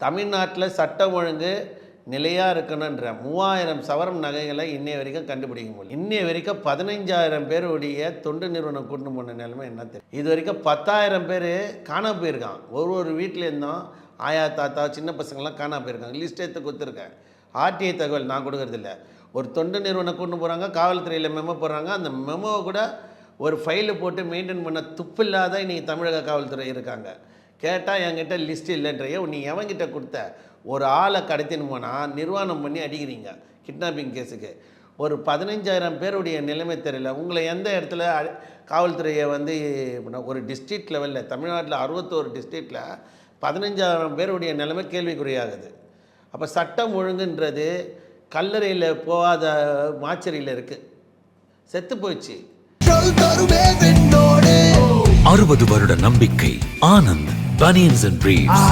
தமிழ்நாட்டில் சட்டம் ஒழுங்கு நிலையாக இருக்கணுன்ற 3000 சவரம் நகைகளை இன்னைய வரைக்கும் கண்டுபிடிக்க முடியும். இன்னைய வரைக்கும் 15000 பேருடைய தொண்டு நிறுவனம் கொண்டு போன நிலைமை என்ன தெரியும். இது வரைக்கும் 10000 பேர் காணாம போயிருக்கான். ஒரு வீட்டிலேருந்தும் ஆயா தாத்தா சின்ன பசங்கள்லாம் காணாம போயிருக்காங்க. லிஸ்ட் எடுத்து கொடுத்துருக்கேன். ஆர்டிஐ தகவல் நான் கொடுக்கறதில்ல. ஒரு தொண்டு நிறுவனம் கொண்டு போகிறாங்க, காவல்துறையில் மெமோ போடுறாங்க. அந்த மெமோவை கூட ஒரு ஃபைலு போட்டு மெயின்டைன் பண்ண துப்பில்லாத இன்றைக்கி தமிழக காவல்துறை இருக்காங்க. கேட்டால் என்கிட்ட லிஸ்ட் இல்லைன்றைய நீ எவங்கிட்ட கொடுத்த ஒரு ஆளை கடத்தின்னு போனால் நிர்வாணம் பண்ணி அடிக்கிறீங்க கிட்னாப்பிங் கேஸுக்கு. ஒரு 15000 பேருடைய நிலைமை தெரியல. உங்களை எந்த இடத்துல காவல்துறையை ஒரு டிஸ்ட்ரிக்ட் லெவலில் தமிழ்நாட்டில் 61 டிஸ்ட்ரிக்டில் 15000 பேருடைய நிலைமை கேள்விக்குறியாகுது. அப்போ சட்டம் ஒழுங்குன்றது கல்லறையில் போகாத மாச்சரியில் இருக்குது. செத்து போயிடுச்சு. 60 வருட நம்பிக்கை. Anand banians and briefs.